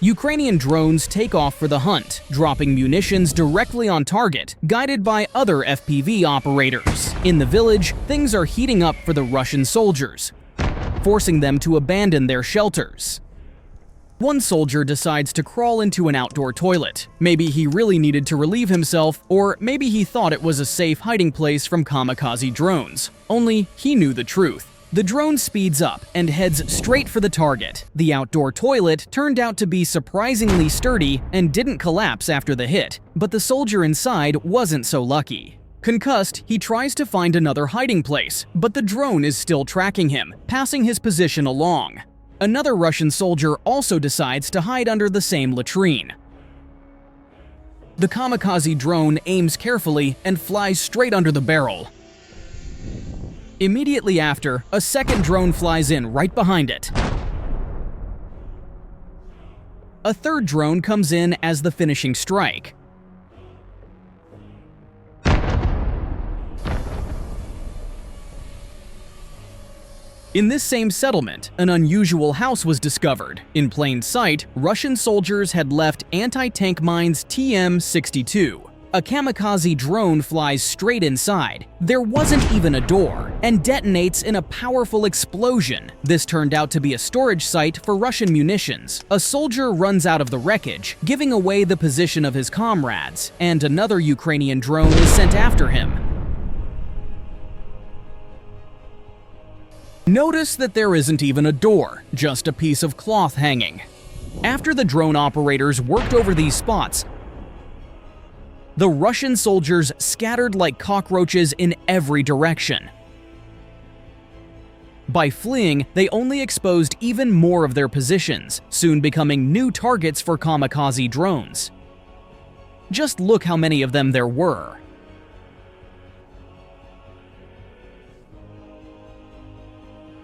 Ukrainian drones take off for the hunt, dropping munitions directly on target, guided by other FPV operators. In the village, things are heating up for the Russian soldiers, forcing them to abandon their shelters. One soldier decides to crawl into an outdoor toilet. Maybe he really needed to relieve himself, or maybe he thought it was a safe hiding place from kamikaze drones. Only he knew the truth. The drone speeds up and heads straight for the target. The outdoor toilet turned out to be surprisingly sturdy and didn't collapse after the hit, but the soldier inside wasn't so lucky. Concussed, he tries to find another hiding place, but the drone is still tracking him, passing his position along. Another Russian soldier also decides to hide under the same latrine. The kamikaze drone aims carefully and flies straight under the barrel. Immediately after, a second drone flies in right behind it. A third drone comes in as the finishing strike. In this same settlement, an unusual house was discovered. In plain sight, Russian soldiers had left anti-tank mines TM-62. A kamikaze drone flies straight inside. There wasn't even a door, and detonates in a powerful explosion. This turned out to be a storage site for Russian munitions. A soldier runs out of the wreckage, giving away the position of his comrades, and another Ukrainian drone is sent after him. Notice that there isn't even a door, just a piece of cloth hanging. After the drone operators worked over these spots, the Russian soldiers scattered like cockroaches in every direction. By fleeing, they only exposed even more of their positions, soon becoming new targets for kamikaze drones. Just look how many of them there were.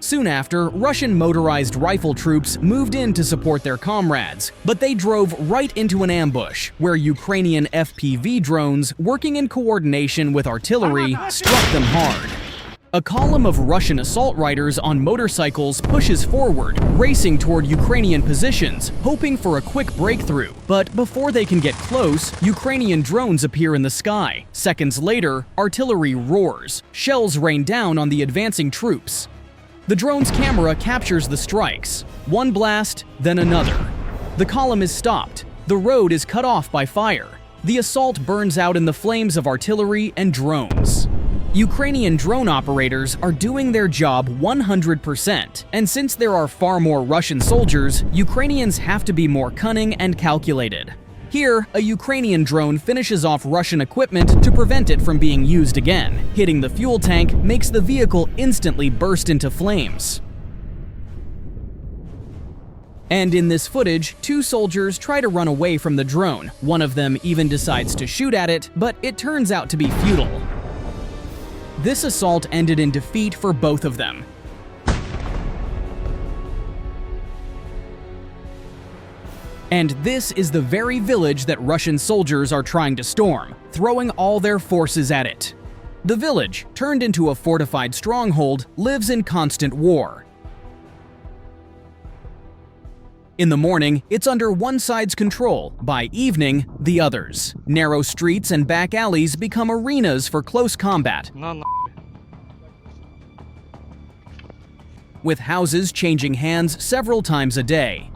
Soon after, Russian motorized rifle troops moved in to support their comrades, but they drove right into an ambush, where Ukrainian FPV drones, working in coordination with artillery, struck them hard. A column of Russian assault riders on motorcycles pushes forward, racing toward Ukrainian positions, hoping for a quick breakthrough. But before they can get close, Ukrainian drones appear in the sky. Seconds later, artillery roars. Shells rain down on the advancing troops. The drone's camera captures the strikes. One blast, then another. The column is stopped. The road is cut off by fire. The assault burns out in the flames of artillery and drones. Ukrainian drone operators are doing their job 100%, and since there are far more Russian soldiers, Ukrainians have to be more cunning and calculated. Here, a Ukrainian drone finishes off Russian equipment to prevent it from being used again. Hitting the fuel tank makes the vehicle instantly burst into flames. And in this footage, two soldiers try to run away from the drone. One of them even decides to shoot at it, but it turns out to be futile. This assault ended in defeat for both of them. And this is the very village that Russian soldiers are trying to storm, throwing all their forces at it. The village, turned into a fortified stronghold, lives in constant war. In the morning, it's under one side's control. By evening, the other's. Narrow streets and back alleys become arenas for close combat, with houses changing hands several times a day.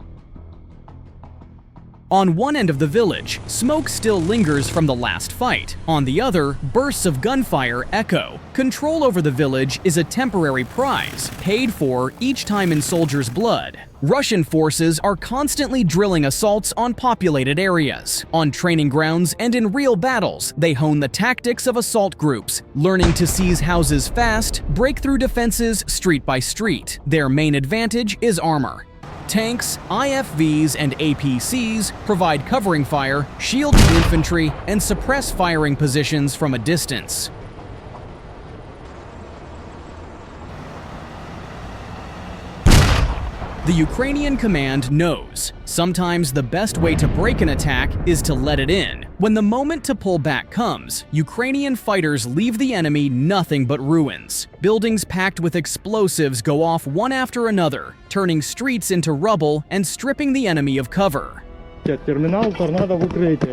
On one end of the village, smoke still lingers from the last fight. On the other, bursts of gunfire echo. Control over the village is a temporary prize, paid for each time in soldiers' blood. Russian forces are constantly drilling assaults on populated areas. On training grounds and in real battles, they hone the tactics of assault groups, learning to seize houses fast, break through defenses street by street. Their main advantage is armor. Tanks, IFVs, and APCs provide covering fire, shield the infantry, and suppress firing positions from a distance. The Ukrainian command knows. Sometimes the best way to break an attack is to let it in. When the moment to pull back comes, Ukrainian fighters leave the enemy nothing but ruins. Buildings packed with explosives go off one after another, turning streets into rubble and stripping the enemy of cover. укриття. Термінал торнадо в укриття.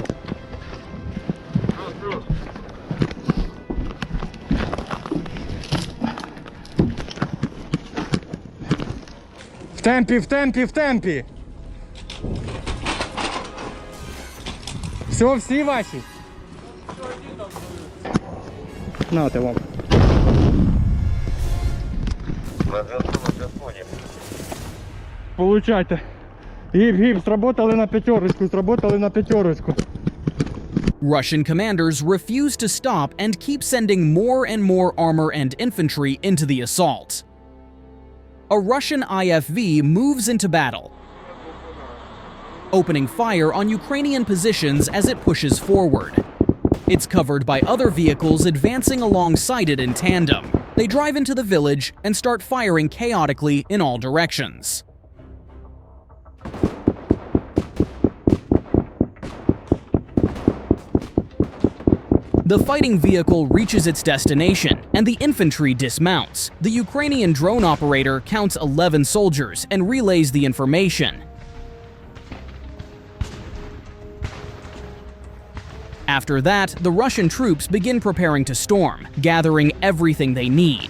В темпі, в темпі, в темпі. Все, всі ваші? Нате вам. Получайте. Гіп, сработали на п'ятерочку, сработали на п'ятерочку. Russian commanders refuse to stop and keep sending more and more armor and infantry into the assault. A Russian IFV moves into battle, opening fire on Ukrainian positions as it pushes forward. It's covered by other vehicles advancing alongside it in tandem. They drive into the village and start firing chaotically in all directions. The fighting vehicle reaches its destination, and the infantry dismounts. The Ukrainian drone operator counts 11 soldiers and relays the information. After that, the Russian troops begin preparing to storm, gathering everything they need.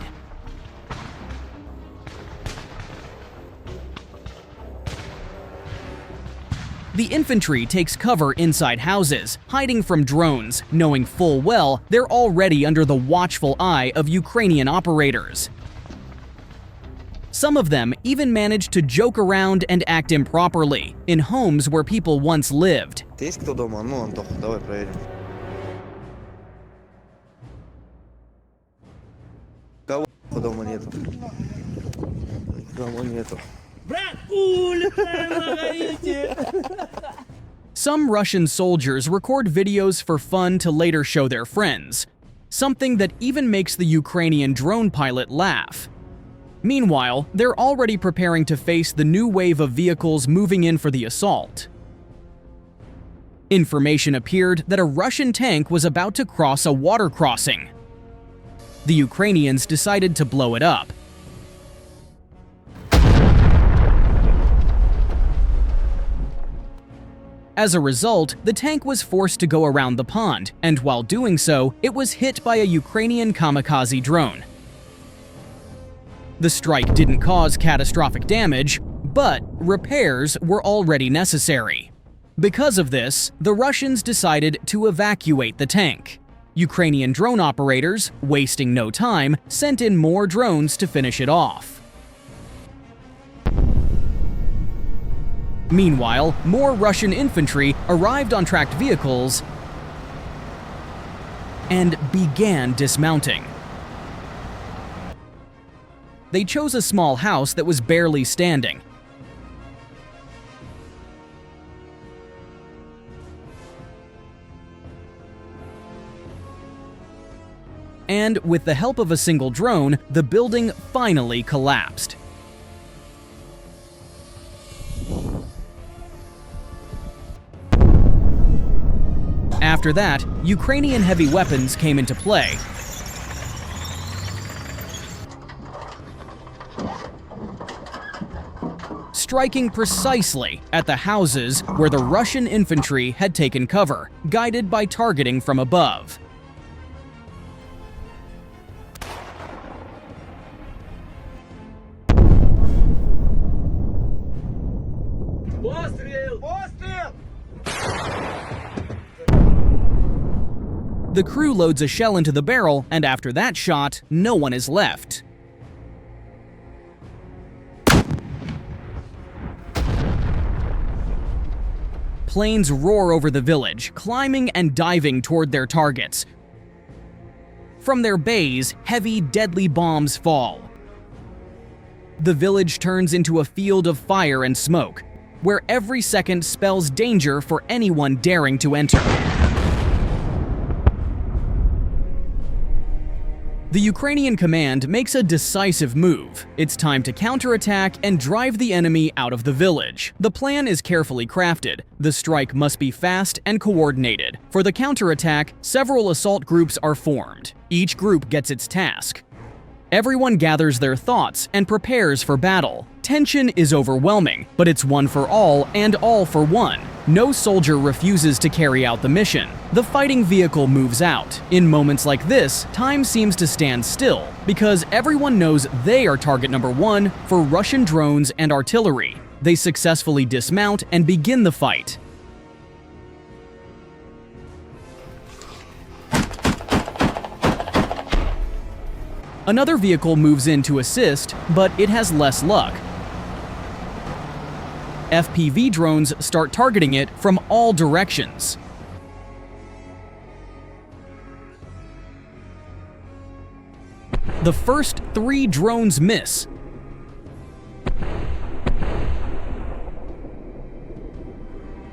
The infantry takes cover inside houses, hiding from drones, knowing full well they're already under the watchful eye of Ukrainian operators. Some of them even manage to joke around and act improperly in homes where people once lived. Есть кто дома? Ну, Антох, давай проверим. Кого дома нету? Никого нету. Some Russian soldiers record videos for fun to later show their friends, something that even makes the Ukrainian drone pilot laugh. Meanwhile, they're already preparing to face the new wave of vehicles moving in for the assault. Information appeared that a Russian tank was about to cross a water crossing. The Ukrainians decided to blow it up. As a result, the tank was forced to go around the pond, and while doing so, it was hit by a Ukrainian kamikaze drone. The strike didn't cause catastrophic damage, but repairs were already necessary. Because of this, the Russians decided to evacuate the tank. Ukrainian drone operators, wasting no time, sent in more drones to finish it off. Meanwhile, more Russian infantry arrived on tracked vehicles and began dismounting. They chose a small house that was barely standing. And with the help of a single drone, the building finally collapsed. After that, Ukrainian heavy weapons came into play. Striking precisely at the houses where the Russian infantry had taken cover, guided by targeting from above. The crew loads a shell into the barrel, and after that shot, no one is left. Planes roar over the village, climbing and diving toward their targets. From their bays, heavy, deadly bombs fall. The village turns into a field of fire and smoke, where every second spells danger for anyone daring to enter. The Ukrainian command makes a decisive move. It's time to counterattack and drive the enemy out of the village. The plan is carefully crafted. The strike must be fast and coordinated. For the counterattack, several assault groups are formed. Each group gets its task. Everyone gathers their thoughts and prepares for battle. Tension is overwhelming, but it's one for all and all for one. No soldier refuses to carry out the mission. The fighting vehicle moves out. In moments like this, time seems to stand still, because everyone knows they are target number one for Russian drones and artillery. They successfully dismount and begin the fight. Another vehicle moves in to assist, but it has less luck. FPV drones start targeting it from all directions. The first 3 drones miss.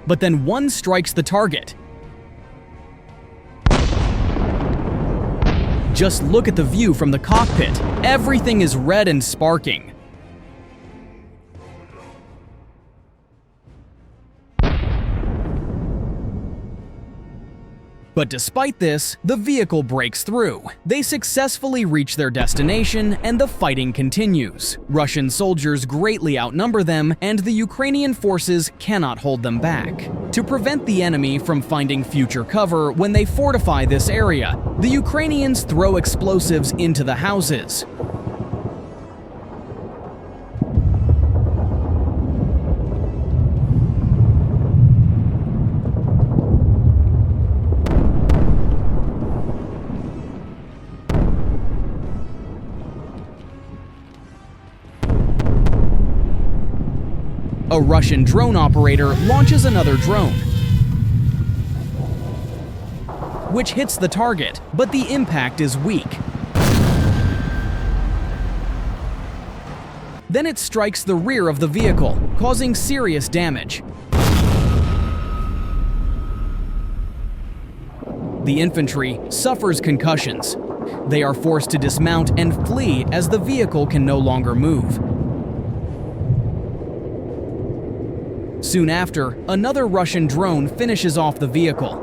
But then one strikes the target. Just look at the view from the cockpit. Everything is red and sparking. But despite this, the vehicle breaks through. They successfully reach their destination, and the fighting continues. Russian soldiers greatly outnumber them, and the Ukrainian forces cannot hold them back. To prevent the enemy from finding future cover when they fortify this area, the Ukrainians throw explosives into the houses. A Russian drone operator launches another drone, which hits the target, but the impact is weak. Then it strikes the rear of the vehicle, causing serious damage. The infantry suffers concussions. They are forced to dismount and flee as the vehicle can no longer move. Soon after, another Russian drone finishes off the vehicle.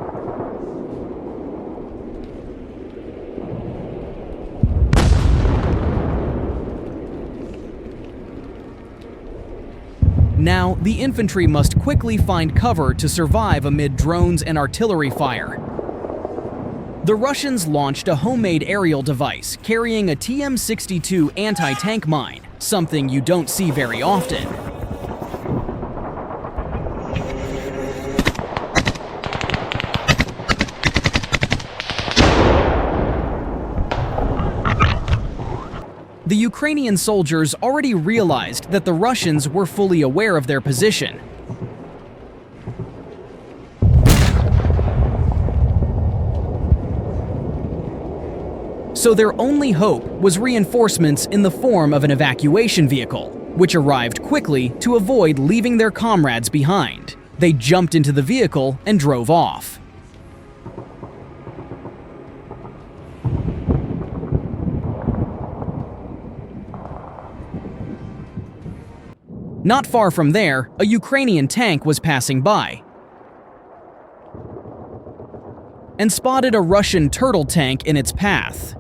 Now, the infantry must quickly find cover to survive amid drones and artillery fire. The Russians launched a homemade aerial device carrying a TM-62 anti-tank mine, something you don't see very often. The Ukrainian soldiers already realized that the Russians were fully aware of their position. So their only hope was reinforcements in the form of an evacuation vehicle, which arrived quickly to avoid leaving their comrades behind. They jumped into the vehicle and drove off. Not far from there, a Ukrainian tank was passing by and spotted a Russian turtle tank in its path.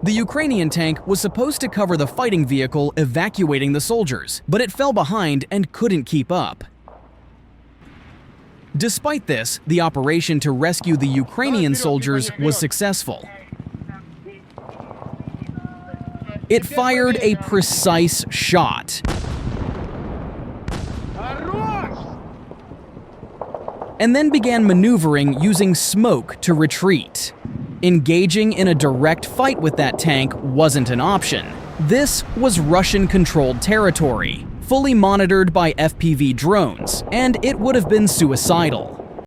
The Ukrainian tank was supposed to cover the fighting vehicle evacuating the soldiers, but it fell behind and couldn't keep up. Despite this, the operation to rescue the Ukrainian soldiers was successful. It fired a precise shot. And then began maneuvering using smoke to retreat. Engaging in a direct fight with that tank wasn't an option. This was Russian-controlled territory, fully monitored by FPV drones, and it would have been suicidal.